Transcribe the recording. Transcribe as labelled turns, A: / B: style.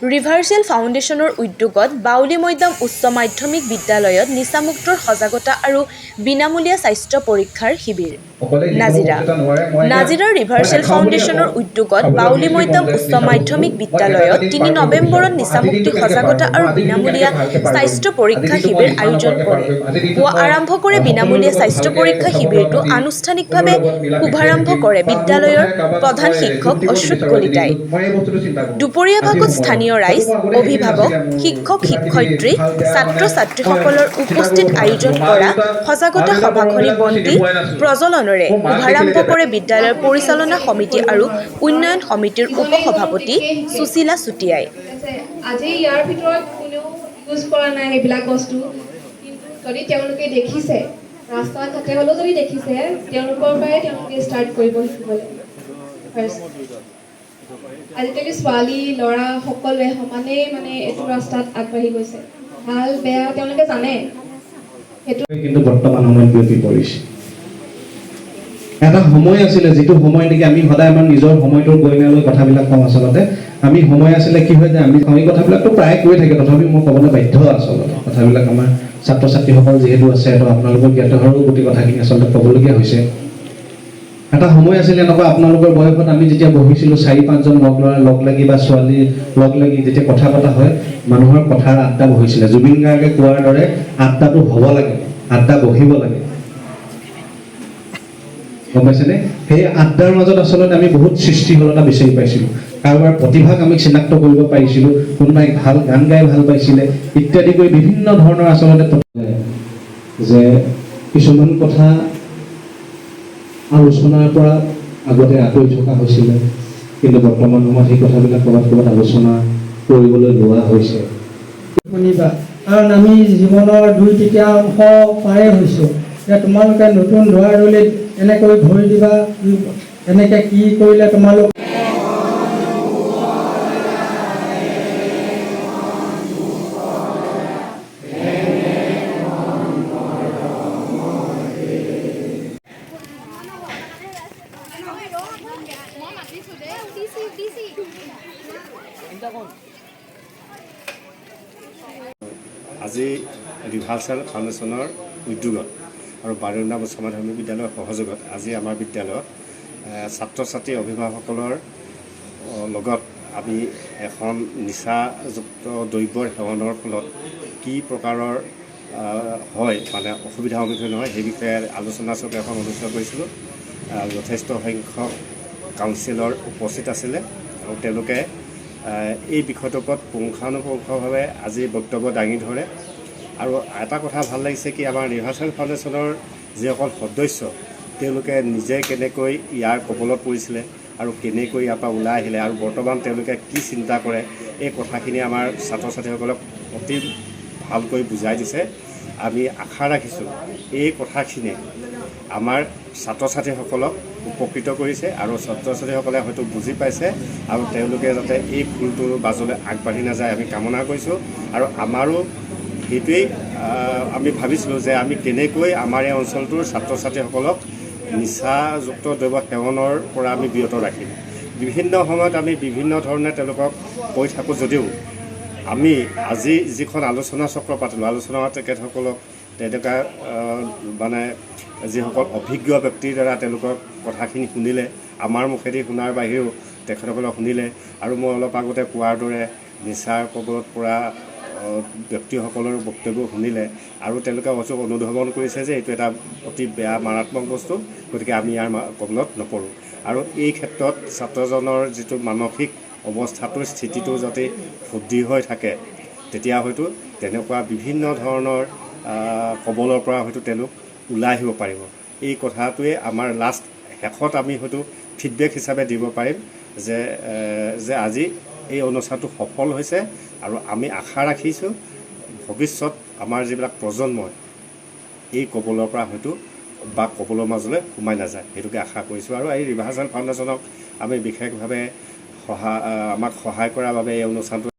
A: ৰিভাৰ্চেল ফাউণ্ডেশ্যনৰ উদ্যোগত বাউলী মৈদাম উচ্চ মাধ্যমিক বিদ্যালয়ত নিচামুক্তৰ সজাগতা আৰু বিনামূলীয়া স্বাস্থ্য পৰীক্ষাৰ শিবিৰ। নাজিৰাৰ ৰিভাৰ্চেল ফাউণ্ডেশ্যনৰ উদ্যোগত বাউলী মৈদাম উচ্চ মাধ্যমিক বিদ্যালয়ত ৩ নৱেম্বৰত নিচামুক্তি সজাগতা আৰু বিনামূলীয়া স্বাস্থ্য পৰীক্ষা শিবিৰ আয়োজন কৰে। পুৱা আৰম্ভ কৰে বিনামূলীয়া স্বাস্থ্য পৰীক্ষা শিবিৰটো আনুষ্ঠানিকভাৱে শুভাৰম্ভ কৰে বিদ্যালয়ৰ প্ৰধান শিক্ষক অচ্যুত কলিতাই। দুপৰীয়া ভাগত স্থানীয় ৰাইজ, অভিভাৱক, শিক্ষক শিক্ষয়িত্ৰী, ছাত্ৰ ছাত্ৰীসকলৰ উপস্থিত আয়োজন কৰা সজাগতা সভাখনি বন্তি প্ৰজ্বলনেৰে শুভাৰম্ভ কৰে বিদ্যালয়ৰ পৰিচালনা সমিতি আৰু উন্নয়ন সমিতিৰ উপসভাপতি সুশীলা চুটিয়াই।
B: আজি ইয়াৰ ভিতৰত কোনেও ইউজ কৰা নাই এইবিলাক বস্তু, যদি তেওঁলোকে দেখিছে ৰাস্তা ঘাটে হ'লেও যদি দেখিছে তেওঁলোকৰ পৰাই তেওঁলোকে ষ্টাৰ্ট কৰিব শিকিবলৈ। আজিকালি ছোৱালী ল'ৰা সকলোৱে সমানেই এইটো ৰাস্তাত আগবাঢ়ি গৈছে, ভাল বেয়া তেওঁলোকে জানে। সেইটো
C: কিন্তু বৰ্তমান সময়ত বিয়পি পৰিছে। এটা সময় আছিলে যিটো সময় নেকি আমি সদায় আমাৰ নিজৰ সময়টোৰ গৰিমালৈ কথাবিলাক কওঁ। আচলতে আমি সময় আছিলে কি হয় যে আমি এই কথাবিলাকতো প্ৰায় কৈ থাকে, তথাপি মই ক'বলৈ বাধ্য আচলতে কথাবিলাক আমাৰ ছাত্ৰ ছাত্ৰীসকল যিহেতু আছে তো আপোনালোকৰ জ্ঞাত হোৱাৰো গোটেই কথাখিনি আচলতে ক'বলগীয়া হৈছে। এটা সময় আছিলে এনেকুৱা আপোনালোকৰ বয়সত আমি যেতিয়া বহিছিলোঁ ৪-৫জন ল'ৰা লগ লাগি বা ছোৱালী লগ লাগি যেতিয়া কথা পতা হয় মানুহৰ কথাৰ আড্ডা বহিছিলে। জুবিন গাৰ্গে কোৱাৰ দৰে আড্ডাটো হ'ব লাগে, আড্ডা বহিব লাগে, গম পাইছেনে? সেই আড্ডাৰ মাজত আচলতে আমি বহুত সৃষ্টিশীলতা বিচাৰি পাইছিলোঁ, কাৰোবাৰ প্ৰতিভাক আমি চিনাক্ত কৰিব পাৰিছিলোঁ, কোনোবাই ভাল গান গাই ভাল পাইছিলে ইত্যাদি কৰি বিভিন্ন ধৰণৰ আচলতে যে কিছুমান কথা আলোচনাৰ পৰা আগতে আঁতৰি থকা হৈছিলে, কিন্তু বৰ্তমান সময়ত সেই কথাবিলাক ক'ৰবাত আলোচনা কৰিবলৈ লোৱা হৈছে।
D: শুনিবা, কাৰণ আমি জীৱনৰ ২/৩ অংশ পাৰে হৈছোঁ। এতিয়া তোমালোকে নতুন ধৰা-ধৰিত এনেকৈ ধৰি দিবা, এনেকৈ কি কৰিলে তোমালোক
E: আজি ৰিভাৰ্চেল ফাউণ্ডেশ্যনৰ উদ্যোগত আৰু বাৰেণ্য উচ্চ মাধ্যমিক বিদ্যালয়ৰ সহযোগত আজি আমাৰ বিদ্যালয়ত ছাত্ৰ ছাত্ৰী অভিভাৱকসকলৰ লগত আমি এখন নিচাযুক্ত দ্ৰব্যৰ সেৱনৰ ফলত কি প্ৰকাৰৰ হয় অসুবিধাৰ সন্মুখীন হয় সেই বিষয়ে আলোচনা চক্ৰ এখন অনুষ্ঠিত কৰিছিলোঁ। যথেষ্ট সংখ্যক কাউন্সিলৰ উপস্থিত আছিলে আৰু তেওঁলোকে এই বিষয়টোৰ ওপৰত পুংখানুপুংখভাৱে আজি বক্তব্য দাঙি ধৰে। আৰু এটা কথা ভাল লাগিছে কি আমাৰ ৰিভাৰ্চেল ফাউণ্ডেশ্যনৰ যিসকল সদস্য তেওঁলোকে নিজে কেনেকৈ ইয়াৰ কবলত পৰিছিলে আৰু কেনেকৈ ইয়াৰ পৰা ওলাই আহিলে আৰু বৰ্তমান তেওঁলোকে কি চিন্তা কৰে এই কথাখিনি আমাৰ ছাত্ৰ ছাত্ৰীসকলক অতি ভালকৈ বুজাই দিছে। আমি আশা ৰাখিছোঁ এই কথাখিনিয়ে আমাৰ ছাত্ৰ ছাত্ৰীসকলক উপকৃত কৰিছে আৰু ছাত্ৰ ছাত্ৰীসকলে হয়তো বুজি পাইছে আৰু তেওঁলোকে যাতে এই ভুলটোৰ মাজলৈ আগবাঢ়ি নাযায় আমি কামনা কৰিছোঁ। আৰু আমাৰো সেইটোৱেই আমি ভাবিছিলোঁ যে আমি কেনেকৈ আমাৰ এই অঞ্চলটোৰ ছাত্ৰ ছাত্ৰীসকলক নিচাযুক্ত দ্ৰব্য সেৱনৰ পৰা আমি বিৰত ৰাখিম। বিভিন্ন সময়ত আমি বিভিন্ন ধৰণে তেওঁলোকক কৈ থাকোঁ যদিও আমি আজি যিখন আলোচনা চক্ৰ পাতিলোঁ, আলোচনা তেখেতসকলক তেনেকুৱা যিসকল অভিজ্ঞ ব্যক্তিৰ দ্বাৰা তেওঁলোকৰ কথাখিনি শুনিলে, আমাৰ মুখেদি শুনাৰ বাহিৰেও তেখেতসকলক শুনিলে আৰু মই অলপ আগতে কোৱাৰ দৰে নিচাৰ কবলত পৰা ব্যক্তিসকলৰ বক্তব্য শুনিলে আৰু তেওঁলোকে অচুক অনুধাৱন কৰিছে যে এইটো এটা অতি বেয়া মাৰাত্মক বস্তু, গতিকে আমি ইয়াৰ কবলত নপৰোঁ। আৰু এই ক্ষেত্ৰত ছাত্ৰজনৰ যিটো মানসিক অৱস্থাটোৰ স্থিতিটো যাতে শুদ্ধি হৈ থাকে তেতিয়া হয়তো তেনেকুৱা বিভিন্ন ধৰণৰ কবলৰ পৰা হয়তো তেওঁলোক ওলাই আহিব পাৰিব। এই কথাটোৱে আমাৰ শেষত আমি হয়তো ফিডবেক হিচাপে দিব পাৰিম যে আজি এই অনুষ্ঠানটো সফল হৈছে আৰু আমি আশা ৰাখিছোঁ ভৱিষ্যত আমাৰ যিবিলাক প্ৰজন্মই এই কবলৰ পৰা হয়তো বা কবলৰ মাজলৈ সোমাই নাযায়, সেইটোকে আশা কৰিছোঁ। আৰু এই ৰিভাৰ্চেল ফাউণ্ডেশ্যনক আমি বিশেষভাৱে আমাক সহায় কৰাৰ বাবে এই অনুষ্ঠানটো